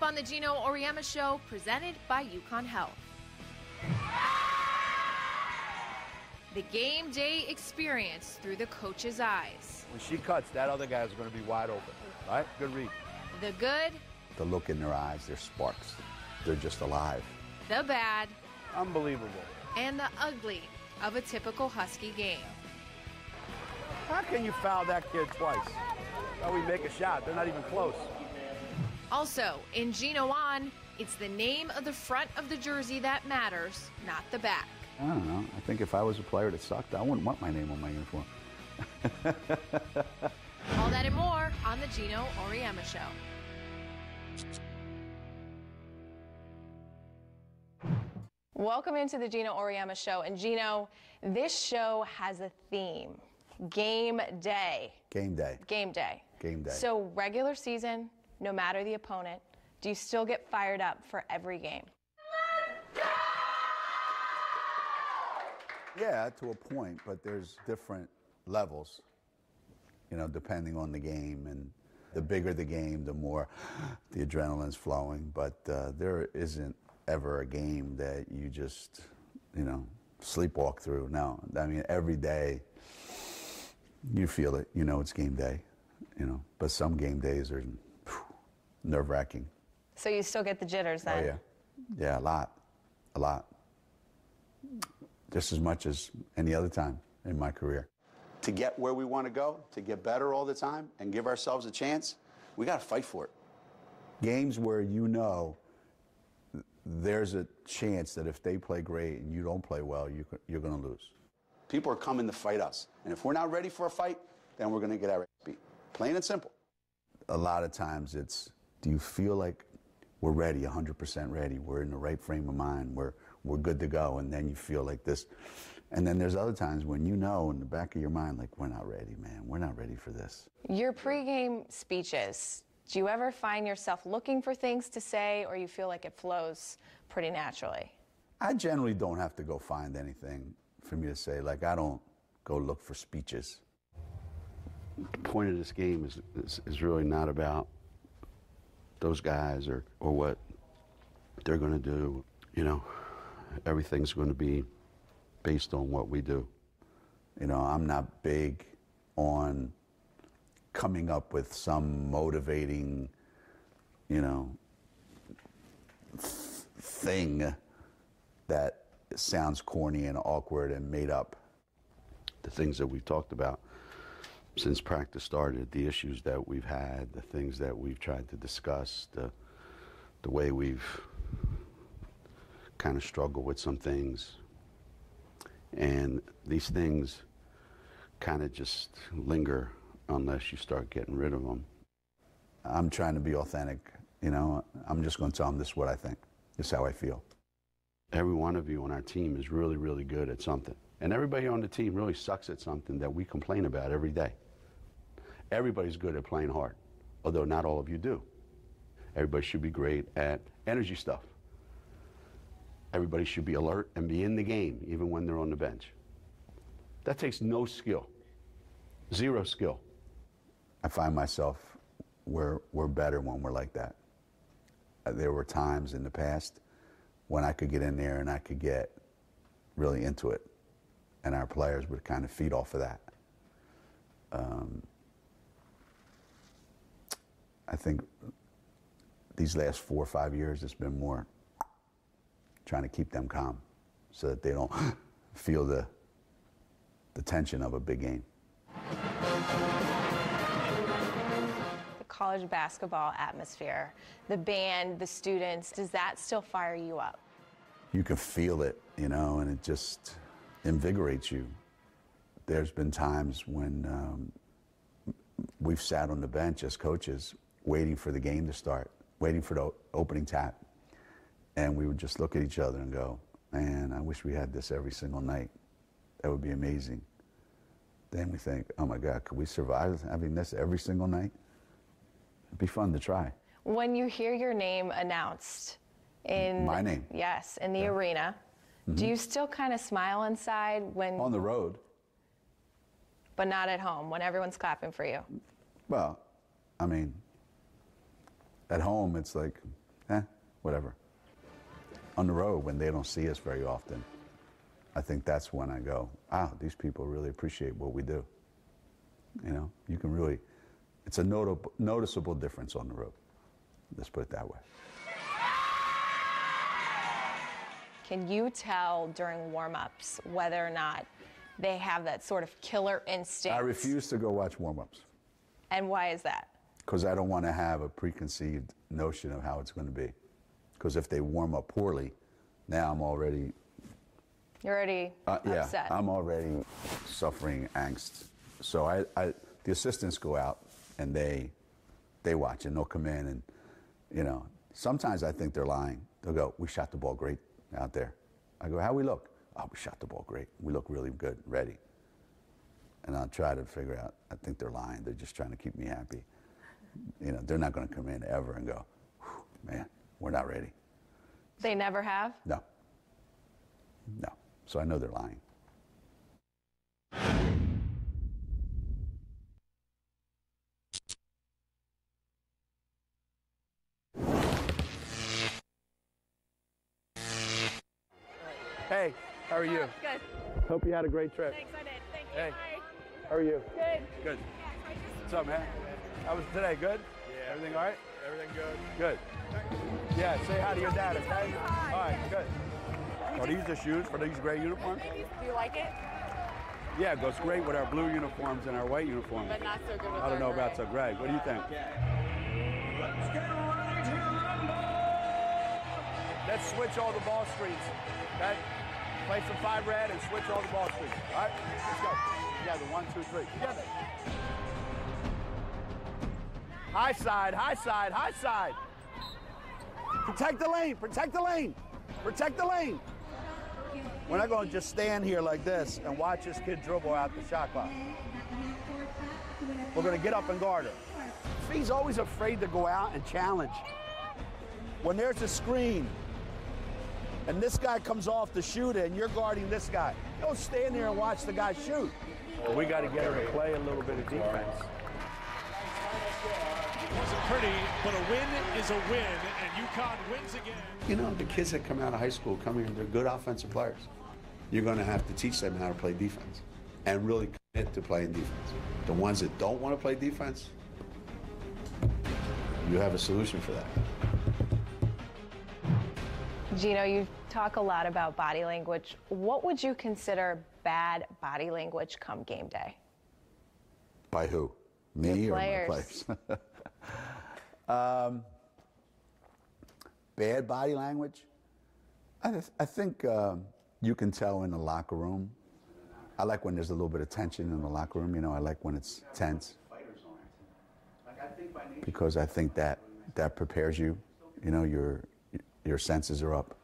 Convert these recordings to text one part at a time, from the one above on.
up on the Geno Auriemma Show, presented by UConn Health. The game day experience through the coach's eyes. When she cuts, that other guy's going to be wide open. All right? Good read. The good. The look in their eyes, they're sparks. They're just alive. The bad. Unbelievable. And the ugly of a typical Husky game. How can you foul that kid twice? Oh, we make a shot. They're not even close. Also, in Geno On, it's the name of the front of the jersey that matters, not the back. I don't know. I think if I was a player that sucked, I wouldn't want my name on my uniform. All that and more on the Geno Auriemma Show. Welcome into the Geno Auriemma Show. And Geno, this show has a theme. Game day. Game day. Game day. Game day. So regular season, no matter the opponent, do you still get fired up for every game? Yeah, to a point, but there's different levels, you know, depending on the game. And the bigger the game, the more the adrenaline's flowing. But there isn't ever a game that you just, you know, sleepwalk through. No, I mean, every day you feel it. You know, it's game day, you know. But some game days are nerve-wracking. So you still get the jitters then? Oh, yeah. Yeah, a lot. A lot. Just as much as any other time in my career. To get where we want to go, to get better all the time and give ourselves a chance, we got to fight for it. Games where you know there's a chance that if they play great and you don't play well, you're going to lose. People are coming to fight us. And if we're not ready for a fight, then we're going to get our beat. Plain and simple. A lot of times it's, do you feel like we're ready, 100% ready, we're in the right frame of mind, we're good to go, and then you feel like this. And then there's other times when you know in the back of your mind, like, we're not ready, man. We're not ready for this. Your pregame speeches, do you ever find yourself looking for things to say, or you feel like it flows pretty naturally? I generally don't have to go find anything for me to say. Like, I don't go look for speeches. The point of this game is really not about those guys or what they're going to do. You know, everything's going to be based on what we do. You know, I'm not big on coming up with some motivating, you know, thing that sounds corny and awkward and made up. The things that we've talked about since practice started, the issues that we've had, the things that we've tried to discuss, the way we've kind of struggled with some things. And these things kind of just linger unless you start getting rid of them. I'm trying to be authentic, you know. I'm just going to tell them this is what I think. This is how I feel. Every one of you on our team is really, really good at something. And everybody on the team really sucks at something that we complain about every day. Everybody's good at playing hard, although not all of you do. Everybody should be great at energy stuff. Everybody should be alert and be in the game, even when they're on the bench. That takes no skill, zero skill. I find myself we're better when we're like that. There were times in the past when I could get in there and I could get really into it, and our players would kind of feed off of that. I think these last 4 or 5 years, it's been more trying to keep them calm so that they don't feel the tension of a big game. The college basketball atmosphere, the band, the students, does that still fire you up? You can feel it, you know, and it just invigorates you. There's been times when we've sat on the bench as coaches waiting for the game to start, waiting for the opening tap. And we would just look at each other and go, man, I wish we had this every single night. That would be amazing. Then we think, oh my God, could we survive having this every single night? It'd be fun to try. When you hear your name announced in... My name? Yes, in the arena, do you still kind of smile inside when... On the road. But not at home, when everyone's clapping for you? Well, I mean, at home, it's like, whatever. On the road, when they don't see us very often, I think that's when I go, wow, these people really appreciate what we do. You know, you can really, it's a noticeable difference on the road. Let's put it that way. Can you tell during warm-ups whether or not they have that sort of killer instinct? I refuse to go watch warm-ups. And why is that? Because I don't want to have a preconceived notion of how it's going to be. Because if they warm up poorly, now I'm already... You're already upset. Yeah, I'm already suffering angst. So the assistants go out and they watch and they'll come in and, you know, sometimes I think they're lying. They'll go, we shot the ball great out there. I go, how we look? Oh, we shot the ball great. We look really good, ready. And I'll try to figure out, I think they're lying. They're just trying to keep me happy. You know, they're not going to come in ever and go, man, we're not ready. They never have? No. No. So I know they're lying. Hey, how are you? Good. Hope you had a great trip. Thanks, I did. Thank you. Hey. Bye. How are you? Good. Good. What's up, man? How was today? Good? Yeah. Everything all right? Everything good? Good. Yeah, say hi to your dad, okay? All right, good. Are these the shoes for these gray uniforms? Do you like it? Yeah, it goes great with our blue uniforms and our white uniforms. But not so good with I don't know our about so gray. What do you think? Let's switch all the ball screens. Okay? Play some 5 red and switch all the ball screens. All right? Let's go. Together. 1, 2, 3. Together. High side, high side, high side. Protect the lane. Protect the lane. Protect the lane. We're not going to just stand here like this and watch this kid dribble out the shot clock. We're going to get up and guard her. He's always afraid to go out and challenge. When there's a screen and this guy comes off to shoot it and you're guarding this guy, don't stand there and watch the guy shoot. We got to get her to play a little bit of defense. It wasn't pretty, but a win is a win, and UConn wins again. You know, the kids that come out of high school come here, they're good offensive players. You're going to have to teach them how to play defense and really commit to playing defense. The ones that don't want to play defense, you have a solution for that. Geno, you talk a lot about body language. What would you consider bad body language come game day? By who? Me Your or players. my players? Bad body language? I think you can tell in the locker room. I like when there's a little bit of tension in the locker room. You know, I like when it's tense. Because I think that prepares you. You know, your senses are up.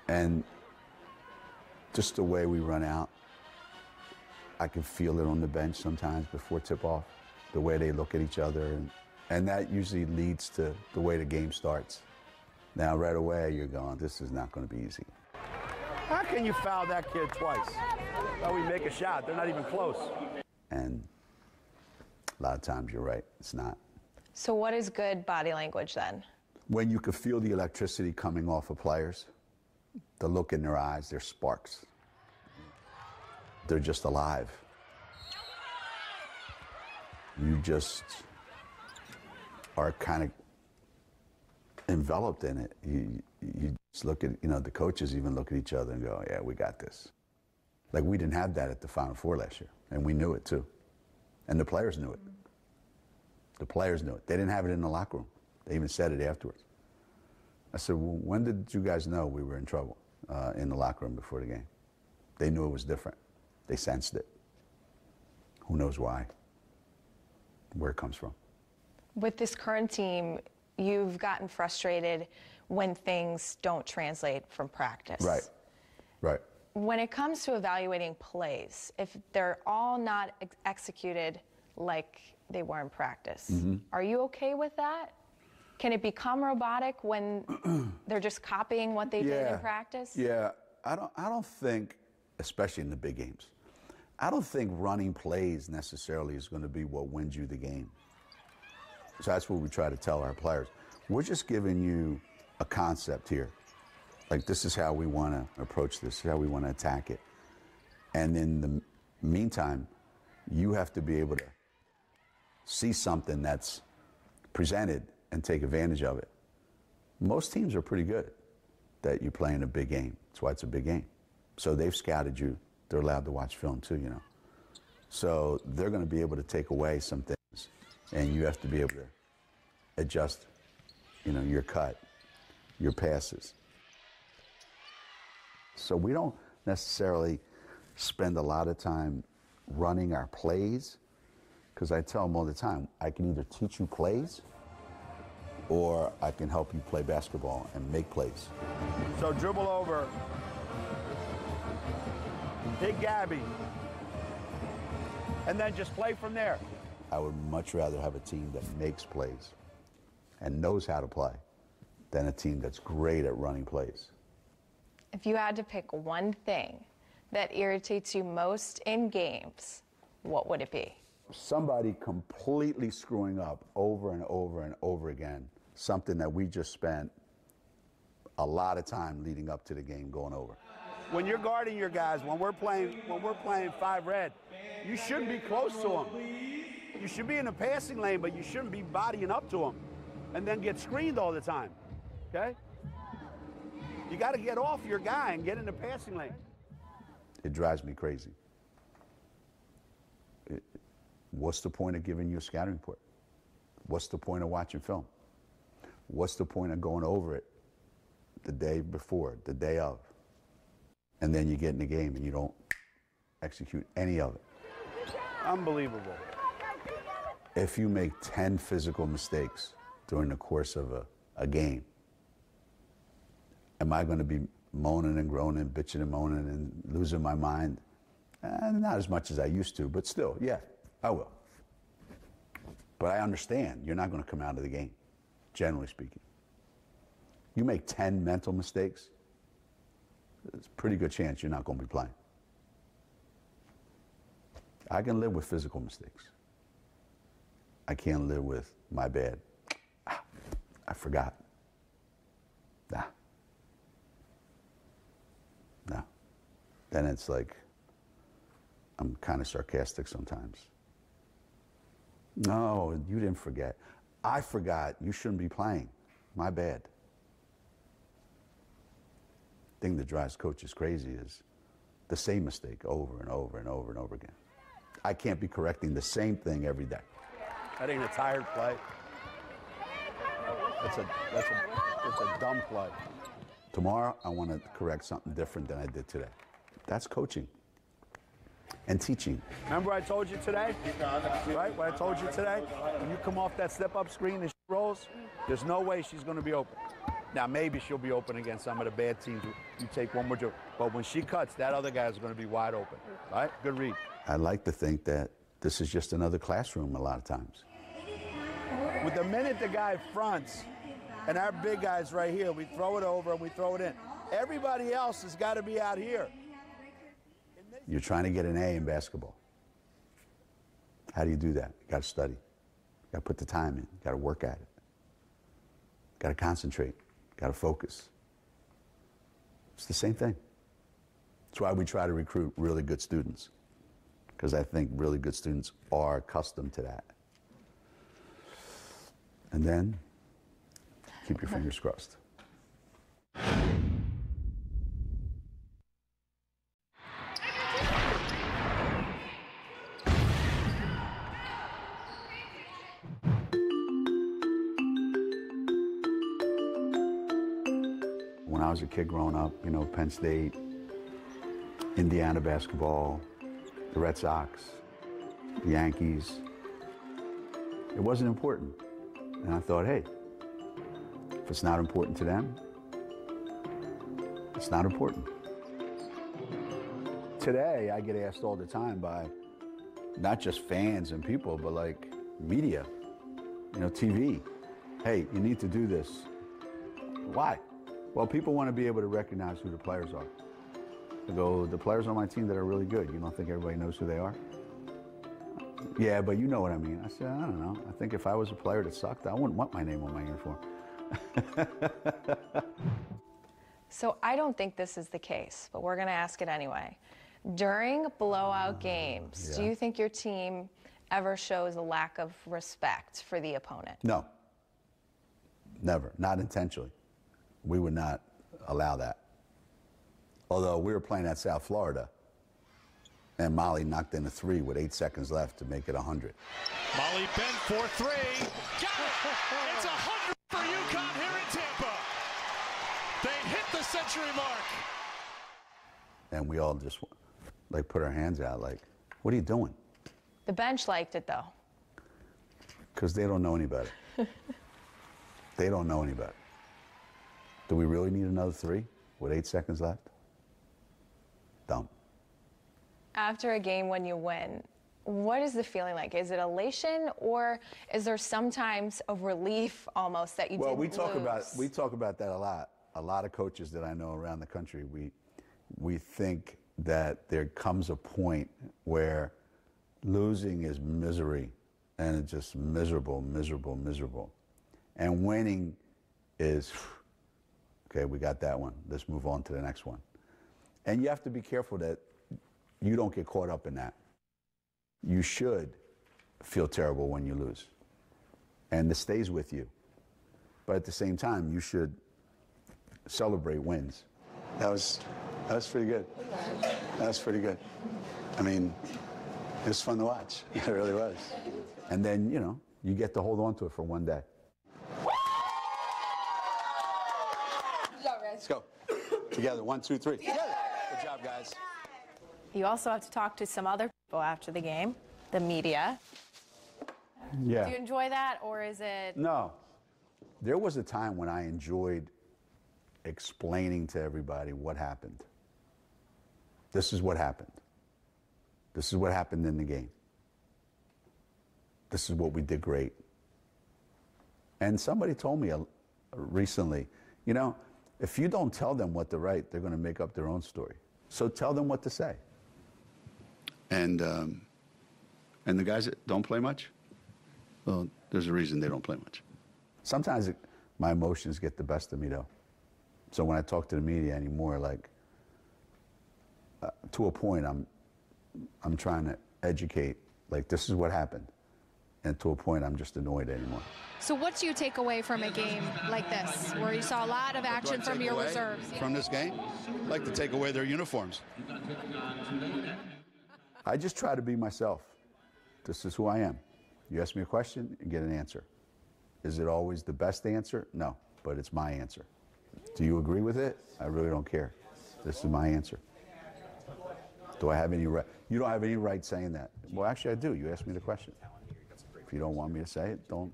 And just the way we run out, I can feel it on the bench sometimes before tip-off, the way they look at each other. And that usually leads to the way the game starts. Now, right away, you're going, this is not going to be easy. How can you foul that kid twice? Oh, we make a shot. They're not even close. And a lot of times you're right, it's not. So what is good body language then? When you can feel the electricity coming off of players, the look in their eyes, they're sparks. They're just alive. You just are kind of enveloped in it. You just look at, you know, the coaches even look at each other and go, yeah, we got this. Like, we didn't have that at the Final Four last year, and we knew it too. And the players knew it. The players knew it. They didn't have it in the locker room. They even said it afterwards. I said, well, when did you guys know we were in trouble in the locker room before the game? They knew it was different. They sensed it. Who knows why? Where it comes from. With this current team, you've gotten frustrated when things don't translate from practice. Right, right. When it comes to evaluating plays, if they're all not executed like they were in practice, are you okay with that? Can it become robotic when they're just copying what they did in practice? Yeah, I don't think, especially in the big games, I don't think running plays necessarily is going to be what wins you the game. So that's what we try to tell our players. We're just giving you a concept here. Like, this is how we want to approach this, this is how we want to attack it. And in the meantime, you have to be able to see something that's presented and take advantage of it. Most teams are pretty good that you're playing a big game. That's why it's a big game. So they've scouted you. They're allowed to watch film too, you know. So they're going to be able to take away some things, and you have to be able to adjust, you know, your cut, your passes. So we don't necessarily spend a lot of time running our plays, because I tell them all the time, I can either teach you plays or I can help you play basketball and make plays. So dribble over, hit Gabby, and then just play from there. I would much rather have a team that makes plays and knows how to play than a team that's great at running plays. If you had to pick one thing that irritates you most in games, what would it be? Somebody completely screwing up over and over and over again, something that we just spent a lot of time leading up to the game going over. When you're guarding your guys, when we're playing 5 red, you shouldn't be close to them. You should be in the passing lane, but you shouldn't be bodying up to them and then get screened all the time, okay? You got to get off your guy and get in the passing lane. It drives me crazy. What's the point of giving you a scouting report? What's the point of watching film? What's the point of going over it the day before, the day of? And then you get in the game and you don't execute any of it. Unbelievable. If you make 10 physical mistakes during the course of a game, am I going to be moaning and groaning, bitching and moaning and losing my mind? Not as much as I used to, but still, yeah, I will. But I understand you're not going to come out of the game, generally speaking. You make 10 mental mistakes, there's a pretty good chance you're not going to be playing. I can live with physical mistakes. I can't live with my bad. I forgot. Nah. Then it's like, I'm kind of sarcastic sometimes. No, you didn't forget. I forgot. You shouldn't be playing. My bad. The thing that drives coaches crazy is the same mistake over and over and over and over again. I can't be correcting the same thing every day. That ain't a tired play. That's a dumb play. Tomorrow, I want to correct something different than I did today. That's coaching and teaching. Remember I told you today? Right? What I told you today? When you come off that step-up screen and she rolls, there's no way she's going to be open. Now, maybe she'll be open against some of the bad teams. You take one more dribble. But when she cuts, that other guy's going to be wide open. Right? Good read. I like to think that this is just another classroom a lot of times. With the minute the guy fronts, and our big guy's right here, we throw it over and we throw it in. Everybody else has got to be out here. You're trying to get an A in basketball. How do you do that? You got to study. You got to put the time in. You got to work at it. You got to concentrate. You got to focus. It's the same thing. That's why we try to recruit really good students, because I think really good students are accustomed to that. And then keep your fingers crossed. When I was a kid growing up, you know, Penn State, Indiana basketball, the Red Sox, the Yankees, it wasn't important. And I thought, hey, if it's not important to them, it's not important. Today, I get asked all the time by not just fans and people, but like media, you know, TV. Hey, you need to do this. Why? Well, people want to be able to recognize who the players are. They go, the players on my team that are really good, you don't think everybody knows who they are? Yeah, but you know what I mean. I said, I don't know. I think if I was a player that sucked, I wouldn't want my name on my uniform. So I don't think this is the case, but we're going to ask it anyway. During blowout games, do you think your team ever shows a lack of respect for the opponent? No. Never. Not intentionally. We would not allow that. Although we were playing at South Florida, and Molly knocked in a 3 with 8 seconds left to make it 100. Molly bent for 3. Got it! It's 100 for UConn here in Tampa. They hit the century mark. And we all just like put our hands out like, what are you doing? The bench liked it though. Because they don't know any better. They don't know any better. Do we really need another 3 with 8 seconds left? Dumb. After a game when you win, what is the feeling like? Is it elation, or is there sometimes a relief almost that you didn't lose? We talk about that a lot. A lot of coaches that I know around the country, we think that there comes a point where losing is misery, and it's just miserable, miserable, miserable. And winning is, okay, we got that one. Let's move on to the next one. And you have to be careful that you don't get caught up in that. You should feel terrible when you lose, and this stays with you. But at the same time, you should celebrate wins. That was pretty good. That was pretty good. I mean, it was fun to watch. It really was. And then, you get to hold on to it for one day. Let's go. Together, 1, 2, 3. Together. Good job, guys. You also have to talk to some other people after the game, the media. Yeah. Do you enjoy that, or is it? No. There was a time when I enjoyed explaining to everybody what happened. This is what happened. This is what happened in the game. This is what we did great. And somebody told me recently, if you don't tell them what to write, they're going to make up their own story. So tell them what to say. And the guys that don't play much, well, there's a reason they don't play much. Sometimes my emotions get the best of me, though. So when I talk to the media anymore, to a point, I'm trying to educate, this is what happened. And to a point, I'm just annoyed anymore. So what do you take away from a game like this, where you saw a lot of action from your reserves? From this game? I'd like to take away their uniforms. I just try to be myself. This is who I am. You ask me a question, you get an answer. Is it always the best answer? No, but it's my answer. Do you agree with it? I really don't care. This is my answer. Do I have any right? You don't have any right saying that. Well, actually, I do. You asked me the question. If you don't want me to say it, don't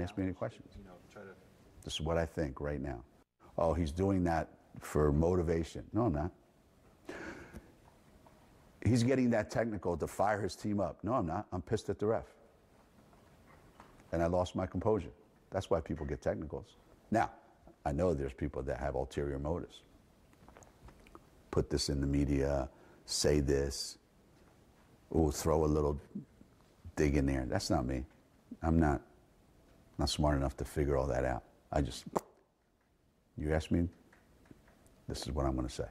ask me any questions. This is what I think right now. Oh, he's doing that for motivation. No, I'm not. He's getting that technical to fire his team up. No, I'm not. I'm pissed at the ref. And I lost my composure. That's why people get technicals. Now, I know there's people that have ulterior motives. Put this in the media, say this, throw a little dig in there. That's not me. I'm not smart enough to figure all that out. You ask me, this is what I'm going to say.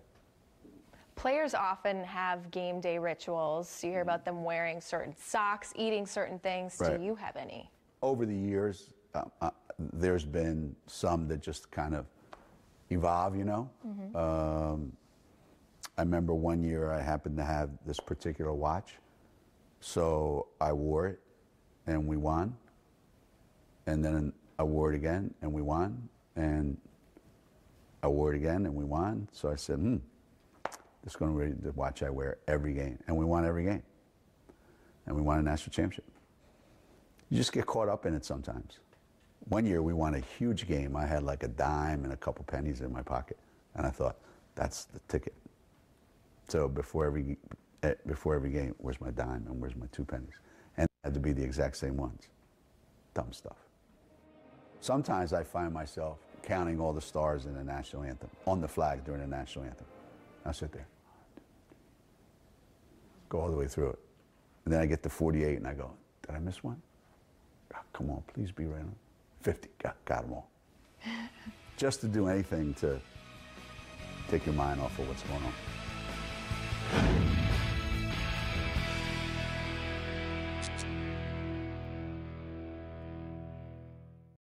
Players often have game day rituals. You hear about them wearing certain socks, eating certain things. Right. Do you have any? Over the years, there's been some that just kind of evolve, Mm-hmm. I remember one year I happened to have this particular watch, so I wore it, and we won. And then I wore it again, and we won. And I wore it again, and we won. So I said, this is going to be the watch I wear every game. And we won every game. And we won a national championship. You just get caught up in it sometimes. One year we won a huge game. I had like a dime and a couple pennies in my pocket. And I thought, that's the ticket. So before every game, where's my dime and where's my 2 pennies? And it had to be the exact same ones. Dumb stuff. Sometimes I find myself counting all the stars in the national anthem, on the flag during the national anthem. I sit there, go all the way through it. And then I get to 48 and I go, did I miss one? Oh, come on, please be right on. 50, got them all. just to do anything to take your mind off of what's going on.